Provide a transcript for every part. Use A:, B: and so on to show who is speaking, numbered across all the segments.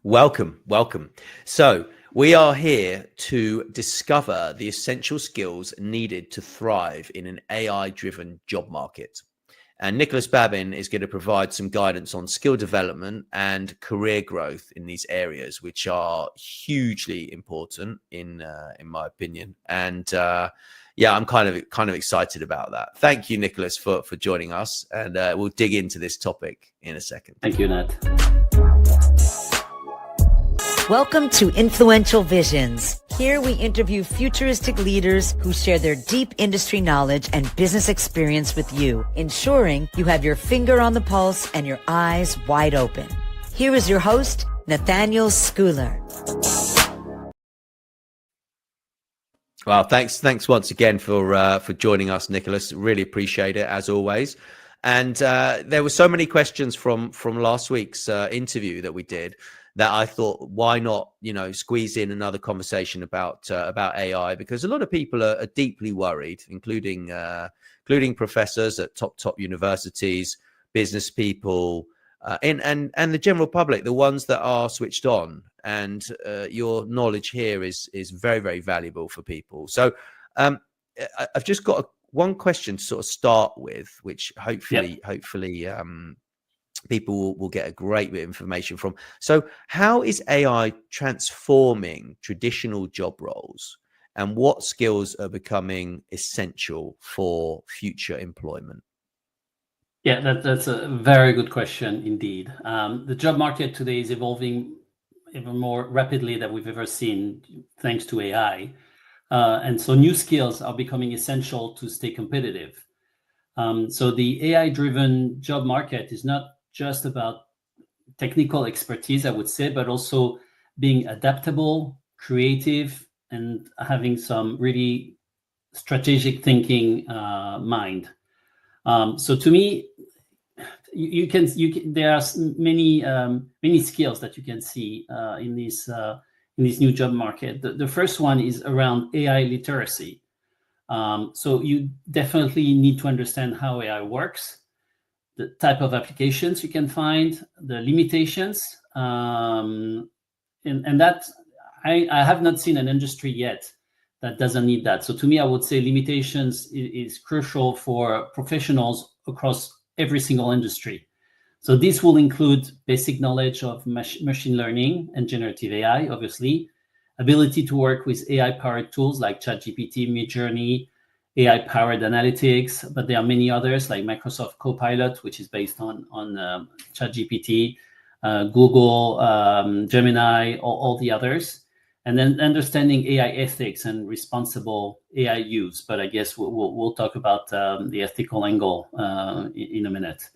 A: Welcome, welcome. So we are here to discover the essential skills needed to thrive in an AI-driven job market. And Nicolas Babin is going to provide some guidance on skill development and career growth in these areas, which are hugely important in my opinion. And yeah, I'm kind of excited about that. Thank you, Nicolas, for joining us, and we'll dig into this topic in a second.
B: Thank you, Nat.
C: Welcome to Influential Visions. Here we interview futuristic leaders who share their deep industry knowledge and business experience with you, ensuring you have your finger on the pulse and your eyes wide open. Here is your host, Nathaniel Schuyler.
A: Well, thanks once again for joining us, Nicolas. Really appreciate it, as always. And there were so many questions from last week's interview that we did, that I thought, why not, squeeze in another conversation about AI, because a lot of people are deeply worried, including professors at top universities, business people, and the general public, the ones that are switched on. And your knowledge here is very, very valuable for people. So I've just got one question to sort of start with, which hopefully people will get a great bit of information from. So how is AI transforming traditional job roles, and what skills are becoming essential for future employment?
B: Yeah, that's a very good question indeed. The job market today is evolving even more rapidly than we've ever seen, thanks to AI. And so new skills are becoming essential to stay competitive. So the AI-driven job market is not just about technical expertise, I would say, but also being adaptable, creative, and having some really strategic thinking mind. So to me, you can there are many skills that you can see in this new job market. The first one is around AI literacy. So you definitely need to understand how AI works, the type of applications you can find, the limitations, and that I have not seen an industry yet that doesn't need that. So to me, I would say limitations is crucial for professionals across every single industry. So this will include basic knowledge of machine learning and generative AI, obviously, ability to work with AI-powered tools like ChatGPT, Midjourney, AI-powered analytics, but there are many others like Microsoft Copilot, which is based on ChatGPT, Google, Gemini, all the others, and then understanding AI ethics and responsible AI use. But I guess we'll talk about the ethical angle in a minute.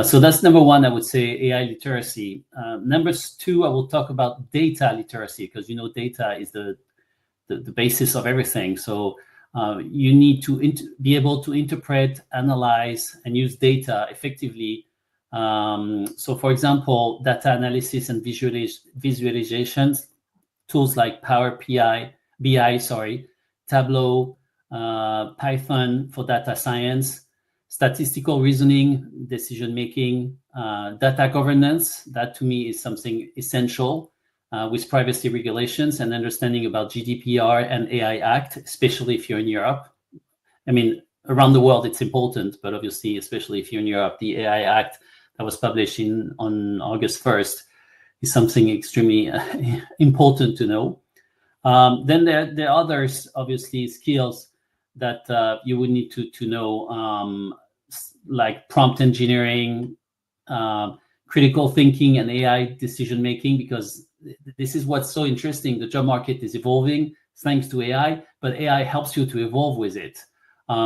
B: So that's number one, I would say, AI literacy. Number two, I will talk about data literacy, because data is the basis of everything. So you need to be able to interpret, analyze, and use data effectively. So, for example, data analysis and visualizations, tools like Power BI, Tableau, Python for data science, statistical reasoning, decision-making, data governance. That to me is something essential. With privacy regulations and understanding about GDPR and AI Act, especially if you're in Europe. I mean, around the world, it's important, but obviously, especially if you're in Europe, the AI Act that was published on August 1st is something extremely important to know. Then there are others, obviously, skills that you would need to know, like prompt engineering, critical thinking, and AI decision-making, because this is what's so interesting. The job market is evolving thanks to AI, but AI helps you to evolve with it.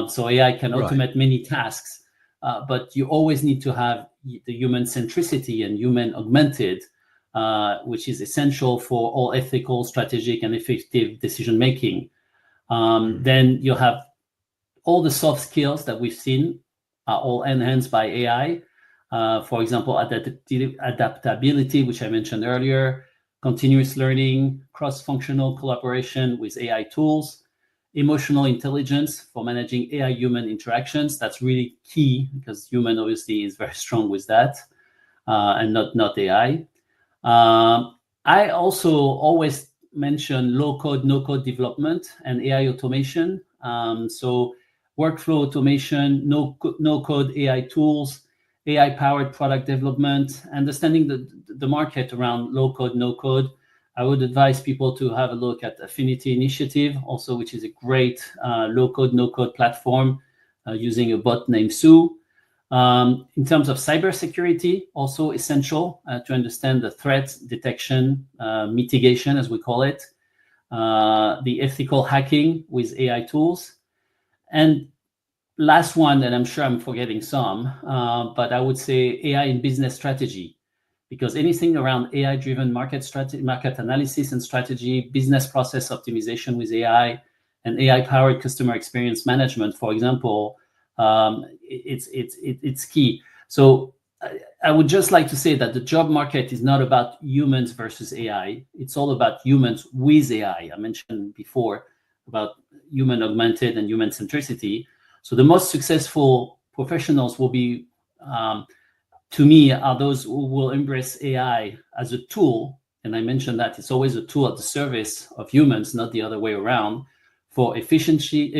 B: So AI can automate many tasks, but you always need to have the human centricity and human augmented, which is essential for all ethical, strategic, and effective decision-making. Then you have all the soft skills that we've seen are all enhanced by AI. For example, adaptability, which I mentioned earlier, continuous learning, cross-functional collaboration with AI tools, emotional intelligence for managing AI-human interactions. That's really key, because human obviously is very strong with that, and not AI. I also always mention low-code, no-code development and AI automation. So workflow automation, no-code AI tools, AI-powered product development, understanding the market around low-code, no-code. I would advise people to have a look at Affinity Initiative, also, which is a great low-code, no-code platform using a bot named Sue. In terms of cybersecurity, also essential to understand the threat detection, mitigation, as we call it, the ethical hacking with AI tools. And last one, and I'm sure I'm forgetting some, but I would say AI in business strategy, because anything around AI-driven market strategy, market analysis and strategy, business process optimization with AI, and AI-powered customer experience management, for example, it's key. So I would just like to say that the job market is not about humans versus AI. It's all about humans with AI. I mentioned before about human augmented and human centricity. So the most successful professionals will be, to me, are those who will embrace AI as a tool. And I mentioned that it's always a tool at the service of humans, not the other way around, for efficiency,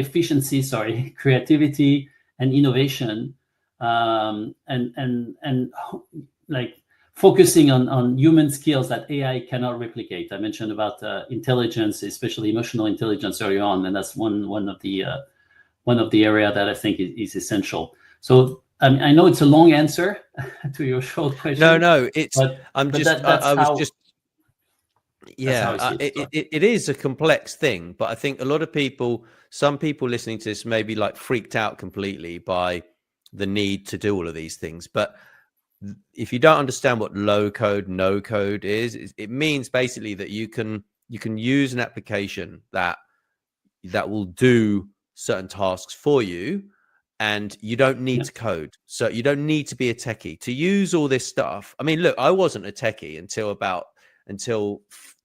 B: creativity, and innovation, and like focusing on human skills that AI cannot replicate. I mentioned about intelligence, especially emotional intelligence, early on, and that's one of the area that I think is essential. So I know it's a long answer to your short question.
A: No, it's. It is a complex thing, but I think a lot of people, some people listening to this, may be like freaked out completely by the need to do all of these things. But if you don't understand what low code, no code is, it means basically that you can use an application that will do certain tasks for you, and you don't need to code. So you don't need to be a techie to use all this stuff. I mean, look, I wasn't a techie until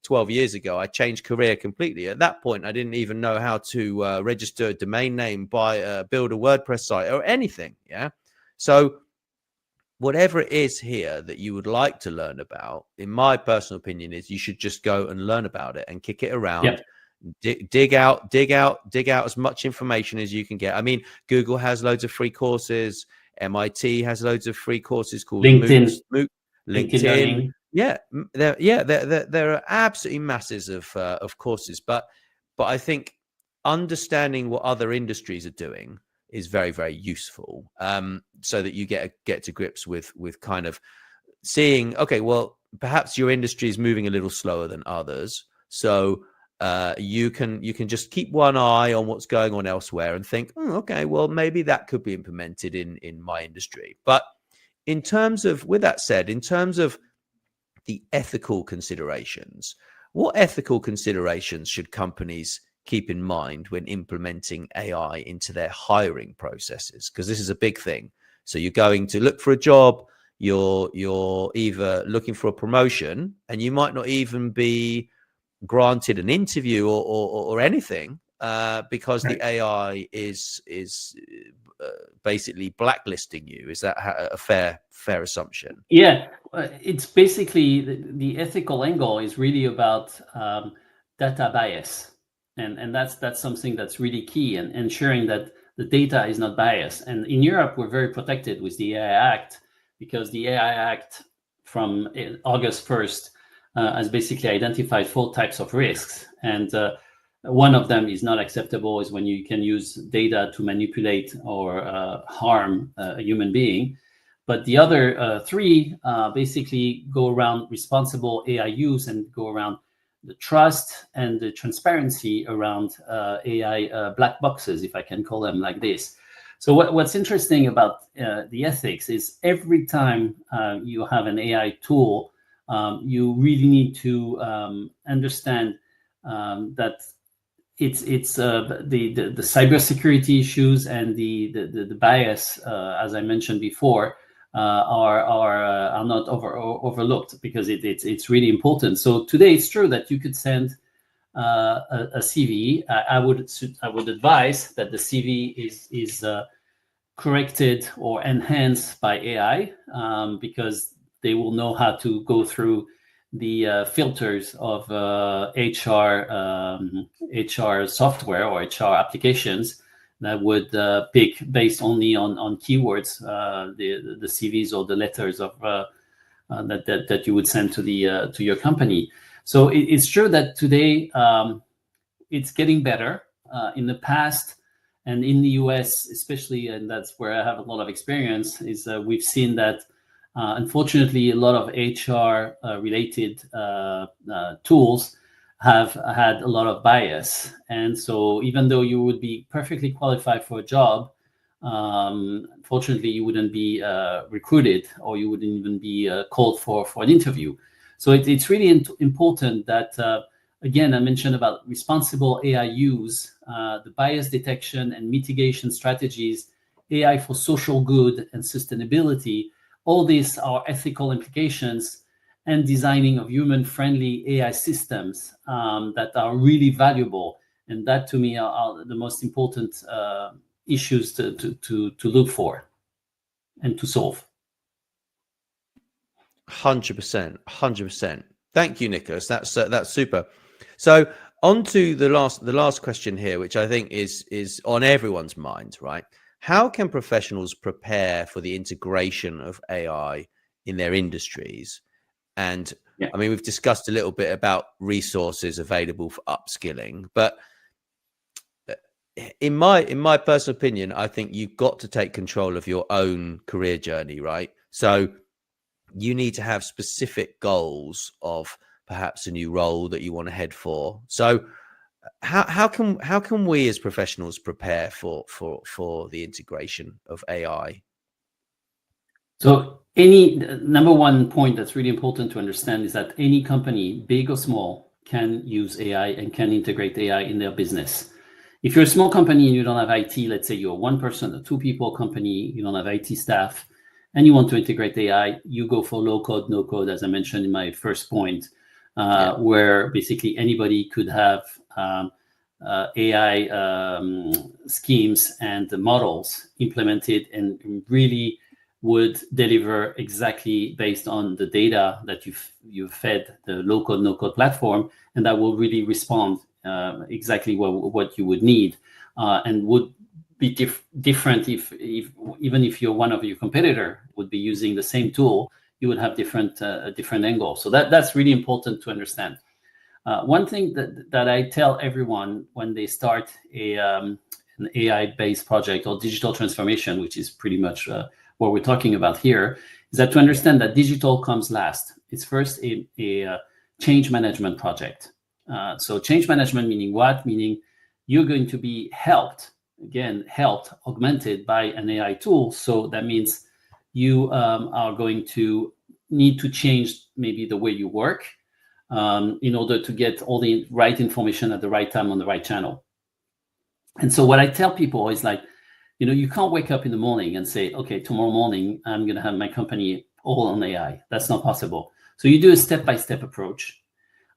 A: 12 years ago. I changed career completely. At that point, I didn't even know how to register a domain name, build a WordPress site or anything. Yeah. So whatever it is here that you would like to learn about, in my personal opinion, is you should just go and learn about it and kick it around.
B: Yep.
A: Dig out as much information as you can get. I mean, Google has loads of free courses. MIT has loads of free courses called
B: LinkedIn.
A: LinkedIn. There are absolutely masses of courses, but I think understanding what other industries are doing is very, very useful, so that you get to grips with kind of seeing, okay, well, perhaps your industry is moving a little slower than others, so you can just keep one eye on what's going on elsewhere and think, okay, well, maybe that could be implemented in my industry. But with that said, in terms of the ethical considerations, what ethical considerations should companies keep in mind when implementing AI into their hiring processes? Because this is a big thing. So you're going to look for a job, you're either looking for a promotion, and you might not even be granted an interview or anything, because the AI is basically blacklisting you. Is that a fair assumption?
B: Yeah, it's basically the ethical angle is really about data bias, and that's something that's really key, and ensuring that the data is not biased. And in Europe, we're very protected with the AI Act, because the AI Act from August 1st has basically identified 4 types of risks, and one of them is not acceptable, is when you can use data to manipulate or harm a human being. But the other 3 basically go around responsible AI use and go around the trust and the transparency around AI black boxes, if I can call them like this. So what's interesting about the ethics is every time you have an AI tool, you really need to understand that it's the cybersecurity issues and the bias, as I mentioned before, are not overlooked, because it's really important. So today it's true that you could send a CV. I would advise that the CV is corrected or enhanced by AI, because they will know how to go through the filters of HR software or HR applications that would pick based only on keywords the CVs or the letters of that you would send to your company. So it's true that today it's getting better. In the past, and in the US especially, and that's where I have a lot of experience, is we've seen that unfortunately a lot of HR related tools have had a lot of bias. And so even though you would be perfectly qualified for a job, unfortunately you wouldn't be recruited, or you wouldn't even be called for an interview. So it's really important that again, I mentioned about responsible AI use, the bias detection and mitigation strategies, AI for social good and sustainability. All these are ethical implications, and designing of human-friendly AI systems that are really valuable. And that, to me, are the most important issues to look for and to solve.
A: 100%. Thank you, Nicolas. That's super. So on to the last question here, which I think is on everyone's mind, right? How can professionals prepare for the integration of AI in their industries? And yeah, I mean, we've discussed a little bit about resources available for upskilling, but in my personal opinion, I think you've got to take control of your own career journey, right? So you need to have specific goals of perhaps a new role that you want to head for. So how can we as professionals prepare for the integration of AI?
B: So any number one point that's really important to understand is that any company, big or small, can use AI and can integrate AI in their business. If you're a small company and you don't have IT, let's say you're one person, a 2 people company, you don't have IT staff, and you want to integrate AI, you go for low code, no code, as I mentioned in my first point, where basically anybody could have AI schemes and models implemented and really would deliver exactly based on the data that you've fed the low code, no code platform, and that will really respond exactly what you would need, and would be different if even if you're one of your competitor would be using the same tool, you would have different angles. So that's really important to understand. One thing that I tell everyone when they start an AI-based project or digital transformation, which is pretty much what we're talking about here, is that to understand that digital comes last. It's first a change management project. So change management meaning what? Meaning you're going to be helped, augmented by an AI tool. So that means you are going to need to change maybe the way you work in order to get all the right information at the right time on the right channel. And so what I tell people is like, you can't wake up in the morning and say, okay, tomorrow morning, I'm going to have my company all on AI. That's not possible. So you do a step-by-step approach.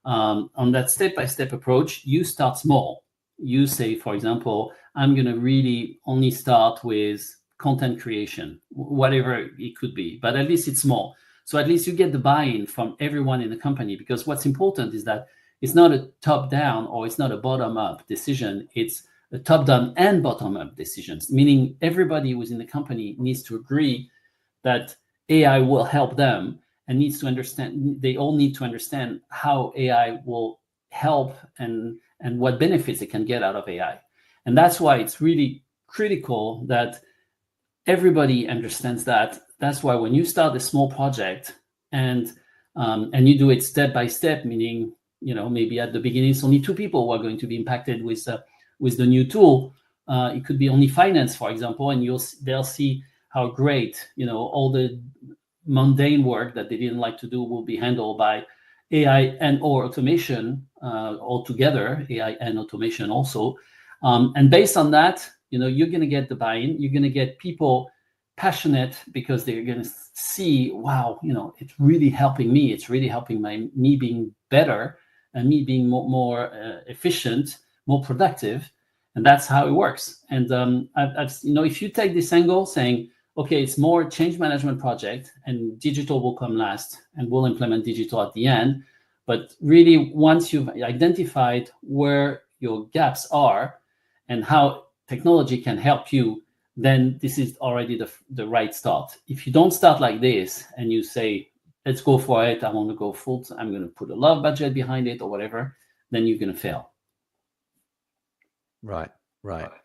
B: On that step-by-step approach, you start small. You say, for example, I'm going to really only start with content creation, whatever it could be, but at least it's small. So at least you get the buy-in from everyone in the company, because what's important is that it's not a top-down or it's not a bottom-up decision. It's a top-down and bottom-up decisions, meaning everybody who's in the company needs to agree that AI will help them and needs to understand, they all need to understand how AI will help and what benefits they can get out of AI. And that's why it's really critical that everybody understands that. That's why when you start a small project and you do it step by step, meaning, maybe at the beginning, it's only 2 people who are going to be impacted with the new tool. It could be only finance, for example, and they'll see how great, all the mundane work that they didn't like to do will be handled by AI and or automation altogether, AI and automation also. And based on that, you're going to get the buy-in. You're going to get people passionate because they're going to see, wow, it's really helping me. It's really helping me being better and me being more efficient, more productive. And that's how it works. And I've if you take this angle saying, okay, it's more change management project and digital will come last and we'll implement digital at the end. But really, once you've identified where your gaps are and how technology can help you, then this is already the right start. If you don't start like this and you say, let's go for it, I want to go full, I'm going to put a lot of budget behind it or whatever, then you're going to fail.
A: Right.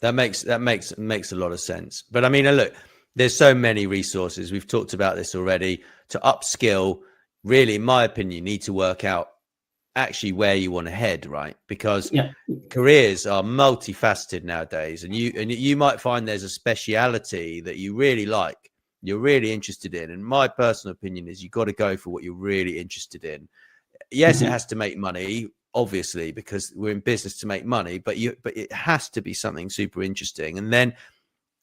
A: That makes a lot of sense. But I mean, look, there's so many resources. We've talked about this already. To upskill, really, in my opinion, you need to work out actually where you want to head, right? Because careers are multifaceted nowadays, and you might find there's a speciality that you really like, you're really interested in. And my personal opinion is you've got to go for what you're really interested in. Yes, it has to make money, obviously, because we're in business to make money, but it has to be something super interesting. And then,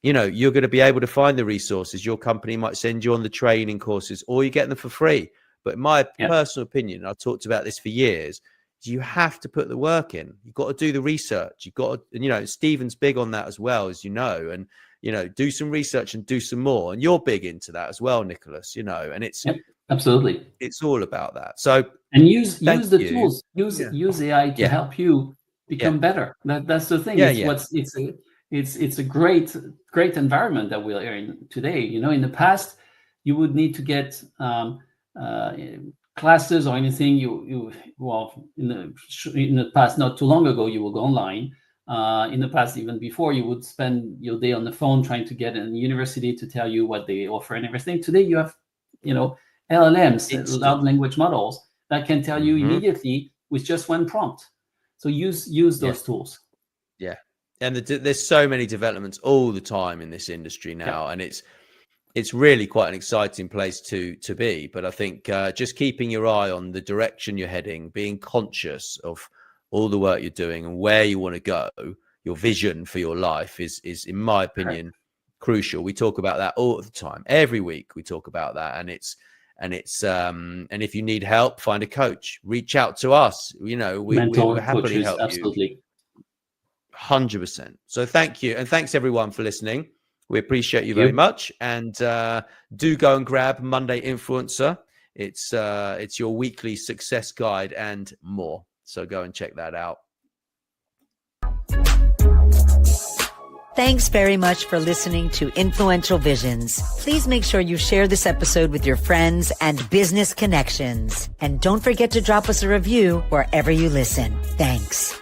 A: you know, you're going to be able to find the resources. Your company might send you on the training courses, or you get them for free. But in my personal opinion, I've talked about this for years, you have to put the work in. You've got to do the research. You've got to, you know, Stephen's big on that as well, as you know, and, you know, do some research and do some more. And you're big into that as well, Nicolas, you know, and it's
B: absolutely,
A: it's all about that. So,
B: and use the tools, use AI to help you become better. That's the thing. It's a great environment that we're in today. You know, in the past, you would need to get classes or anything. In the past, not too long ago, you will go online. In the past, even before, you would spend your day on the phone trying to get a university to tell you what they offer and everything. Today, you have, you know, LLMs, large language models, that can tell you immediately with just one prompt. So use those tools. Yeah.
A: And there's so many developments all the time in this industry now, and it's really quite an exciting place to be. But I think just keeping your eye on the direction you're heading, being conscious of all the work you're doing and where you want to go, your vision for your life is in my opinion, crucial. We talk about that all the time. Every week we talk about that, and if you need help, find a coach, reach out to us. You know, we're happy to help you. 100%. So thank you. And thanks everyone for listening. We appreciate you very much. And do go and grab Monday Influencer. It's your weekly success guide and more. So go and check that out.
C: Thanks very much for listening to Influential Visions. Please make sure you share this episode with your friends and business connections. And don't forget to drop us a review wherever you listen. Thanks.